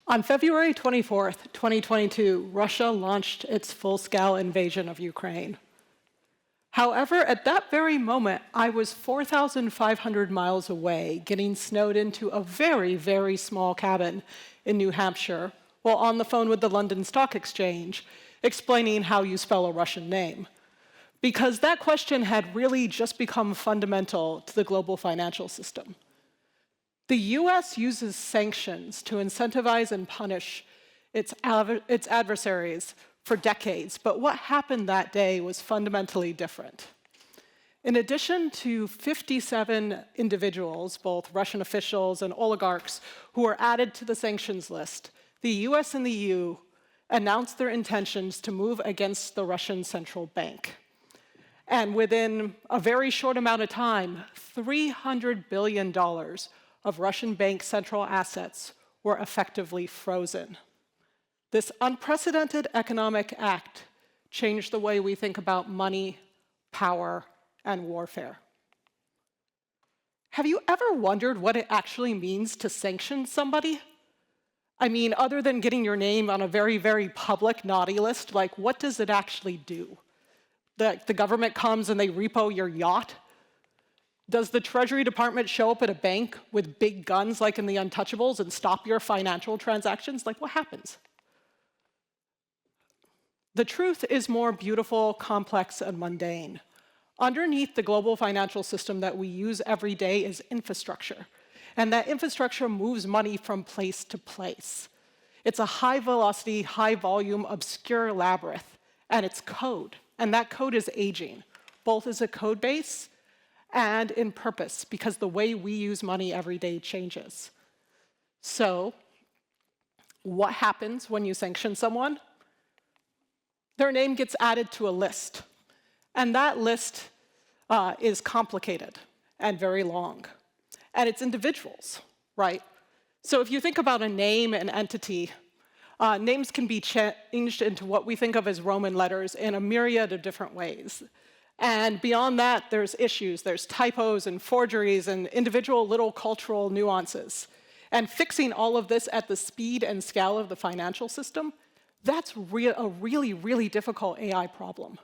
On February 24th, 2022, Russia launched its full-scale invasion of Ukraine. However, at that very moment, I was 4,500 miles away, getting snowed into a very, very small cabin in New Hampshire, while on the phone with the London Stock Exchange, explaining how you spell a Russian name. Because that question had really just become fundamental to the global financial system. The US uses sanctions to incentivize and punish its adversaries for decades, but what happened that day was fundamentally different. In addition to 57 individuals, both Russian officials and oligarchs, who were added to the sanctions list, the US and the EU announced their intentions to move against the Russian central bank. And within a very short amount of time, $300 billion of Russian bank central assets were effectively frozen. This unprecedented economic act changed the way we think about money, power, and warfare. Have you ever wondered what it actually means to sanction somebody? I mean, other than getting your name on a very, very public naughty list, like, what does it actually do? The government comes and they repo your yacht? Does the Treasury Department show up at a bank with big guns like in the Untouchables and stop your financial transactions? Like, what happens? The truth is more beautiful, complex, and mundane. Underneath the global financial system that we use every day is infrastructure. And that infrastructure moves money from place to place. It's a high-velocity, high-volume, obscure labyrinth, and it's code. And that code is aging, both as a code base and in purpose, because the way we use money every day changes. So, what happens when you sanction someone? Their name gets added to a list. And that list is complicated and very long. And it's individuals, right? So if you think about a name and entity, names can be changed into what we think of as Roman letters in a myriad of different ways. And beyond that, there's issues. There's typos and forgeries and individual little cultural nuances. And fixing all of this at the speed and scale of the financial system, that's a really, really difficult AI problem.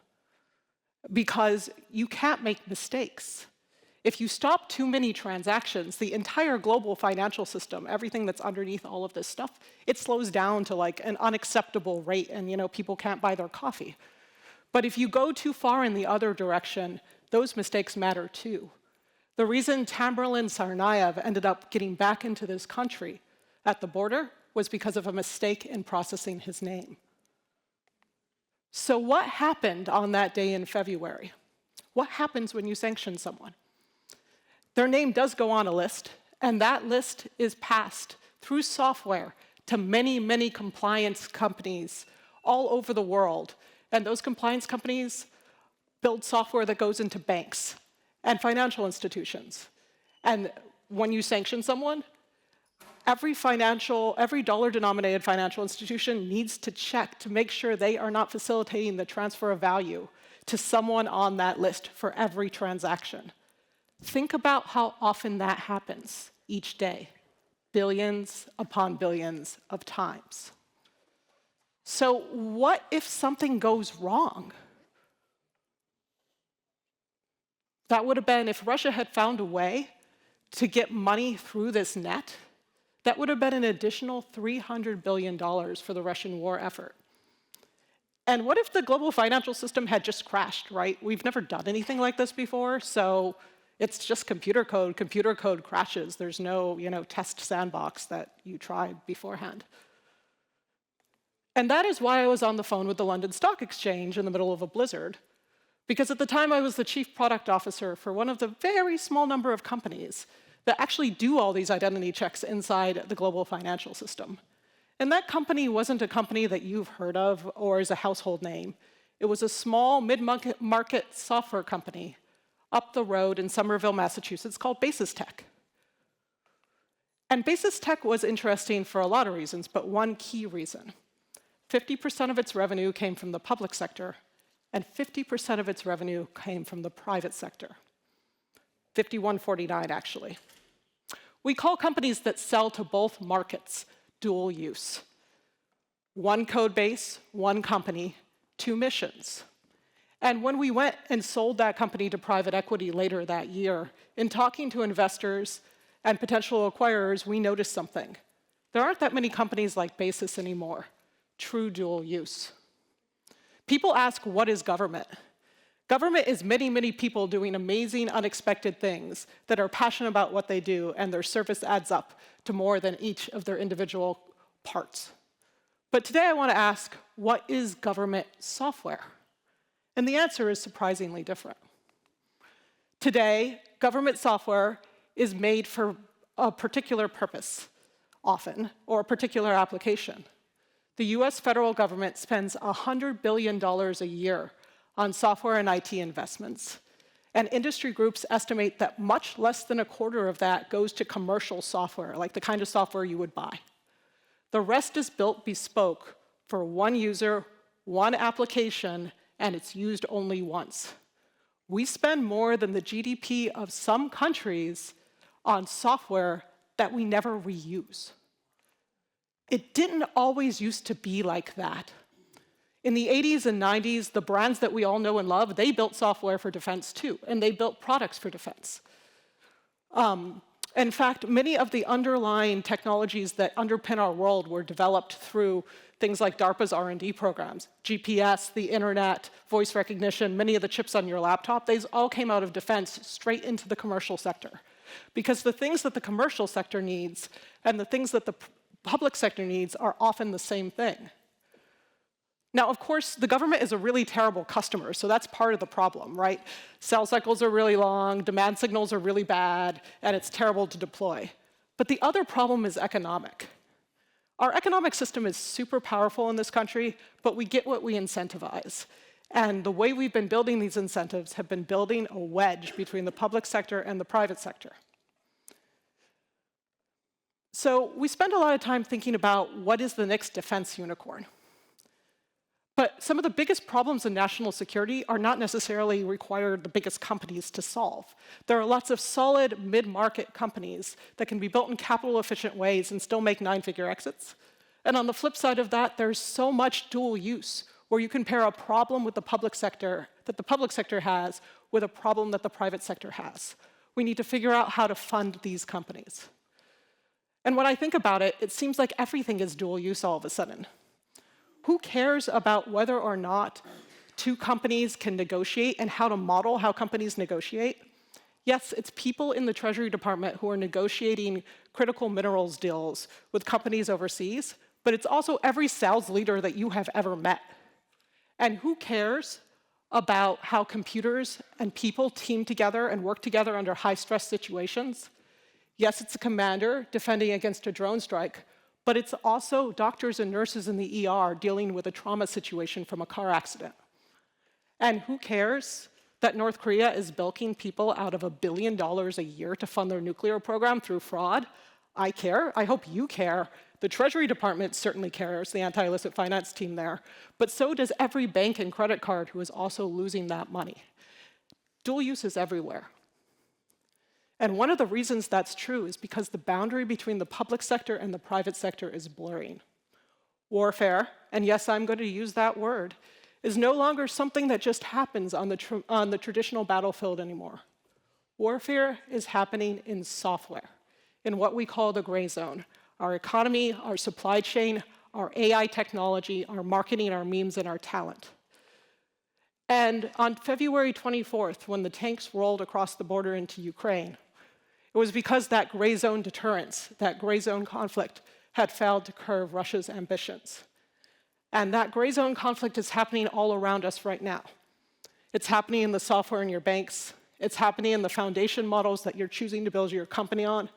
Because you can't make mistakes. If you stop too many transactions, the entire global financial system, everything that's underneath all of this stuff, it slows down to like an unacceptable rate, and people can't buy their coffee. But if you go too far in the other direction, those mistakes matter too. The reason Tamerlan Tsarnaev ended up getting back into this country at the border was because of a mistake in processing his name. So what happened on that day in February? What happens when you sanction someone? Their name does go on a list, and that list is passed through software to many, many compliance companies all over the world. And those compliance companies build software that goes into banks and financial institutions. And when you sanction someone, every dollar-denominated financial institution needs to check to make sure they are not facilitating the transfer of value to someone on that list for every transaction. Think about how often that happens each day, billions upon billions of times. So what if something goes wrong? That would have been, if Russia had found a way to get money through this net, that would have been an additional $300 billion for the Russian war effort. And what if the global financial system had just crashed, right? We've never done anything like this before, so it's just computer code. Computer code crashes. There's no, test sandbox that you tried beforehand. And that is why I was on the phone with the London Stock Exchange in the middle of a blizzard, because at the time I was the chief product officer for one of the very small number of companies that actually do all these identity checks inside the global financial system. And that company wasn't a company that you've heard of or is a household name. It was a small mid-market software company up the road in Somerville, Massachusetts, called Basis Tech. And Basis Tech was interesting for a lot of reasons, but one key reason. 50% of its revenue came from the public sector, and 50% of its revenue came from the private sector. 51-49, actually. We call companies that sell to both markets dual use. One code base, one company, two missions. And when we went and sold that company to private equity later that year, in talking to investors and potential acquirers, we noticed something. There aren't that many companies like Basis anymore, true dual use. People ask, what is government? Government is many, many people doing amazing, unexpected things that are passionate about what they do, and their service adds up to more than each of their individual parts. But today I want to ask, what is government software? And the answer is surprisingly different. Today, government software is made for a particular purpose, often, or a particular application. The US federal government spends $100 billion a year on software and IT investments. And industry groups estimate that much less than a quarter of that goes to commercial software, like the kind of software you would buy. The rest is built bespoke for one user, one application, and it's used only once. We spend more than the GDP of some countries on software that we never reuse. It didn't always used to be like that. In the 80s and 90s, the brands that we all know and love, they built software for defense too, and they built products for defense. In fact, many of the underlying technologies that underpin our world were developed through things like DARPA's R&D programs, GPS, the internet, voice recognition, many of the chips on your laptop, these all came out of defense straight into the commercial sector. Because the things that the commercial sector needs and the things that the public sector needs are often the same thing. Now, of course, the government is a really terrible customer, so that's part of the problem, right? Sales cycles are really long, demand signals are really bad, and it's terrible to deploy. But the other problem is economic. Our economic system is super powerful in this country, but we get what we incentivize. And the way we've been building these incentives have been building a wedge between the public sector and the private sector. So we spend a lot of time thinking about what is the next defense unicorn. But some of the biggest problems in national security are not necessarily require the biggest companies to solve. There are lots of solid mid-market companies that can be built in capital-efficient ways and still make nine-figure exits. And on the flip side of that, there's so much dual use, where you can pair a problem with the public sector that the public sector has with a problem that the private sector has. We need to figure out how to fund these companies. And when I think about it, it seems like everything is dual use all of a sudden. Who cares about whether or not two companies can negotiate and how to model how companies negotiate? Yes, it's people in the Treasury Department who are negotiating critical minerals deals with companies overseas, but it's also every sales leader that you have ever met. And who cares about how computers and people team together and work together under high-stress situations? Yes, it's a commander defending against a drone strike, but it's also doctors and nurses in the ER dealing with a trauma situation from a car accident. And who cares that North Korea is bilking people out of $1 billion a year to fund their nuclear program through fraud? I care. I hope you care. The Treasury Department certainly cares, the anti-illicit finance team there. But so does every bank and credit card who is also losing that money. Dual use is everywhere. And one of the reasons that's true is because the boundary between the public sector and the private sector is blurring. Warfare, and yes, I'm going to use that word, is no longer something that just happens on the traditional battlefield anymore. Warfare is happening in software, in what we call the gray zone. Our economy, our supply chain, our AI technology, our marketing, our memes, and our talent. And on February 24th, when the tanks rolled across the border into Ukraine, it was because that gray zone deterrence, that gray zone conflict, had failed to curb Russia's ambitions. And that gray zone conflict is happening all around us right now. It's happening in the software in your banks. It's happening in the foundation models that you're choosing to build your company on.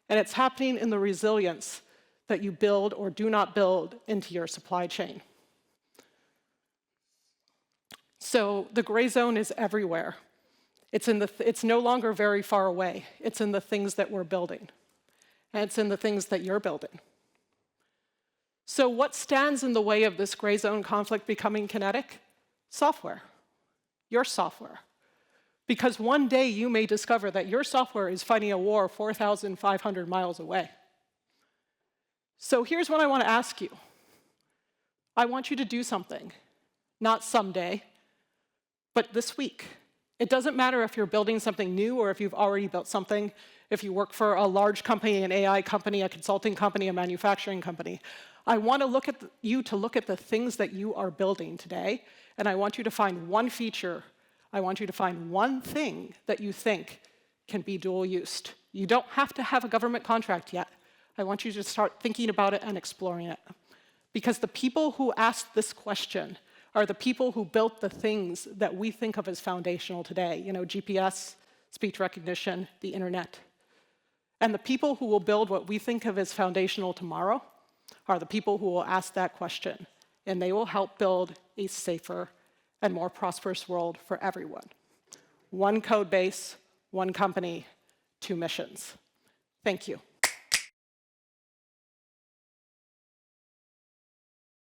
And it's happening in the resilience that you build or do not build into your supply chain. So the gray zone is everywhere. It's no longer very far away. It's in the things that we're building. And it's in the things that you're building. So what stands in the way of this gray zone conflict becoming kinetic? Software. Your software. Because one day you may discover that your software is fighting a war 4,500 miles away. So here's what I want to ask you. I want you to do something, not someday, but this week. It doesn't matter if you're building something new or if you've already built something, if you work for a large company, an AI company, a consulting company, a manufacturing company. I want to look at the things that you are building today, and I want you to find one feature. I want you to find one thing that you think can be dual-used. You don't have to have a government contract yet. I want you to start thinking about it and exploring it. Because the people who asked this question are the people who built the things that we think of as foundational today. You know, GPS, speech recognition, the internet. And the people who will build what we think of as foundational tomorrow are the people who will ask that question. And they will help build a safer and more prosperous world for everyone. One code base, one company, two missions. Thank you.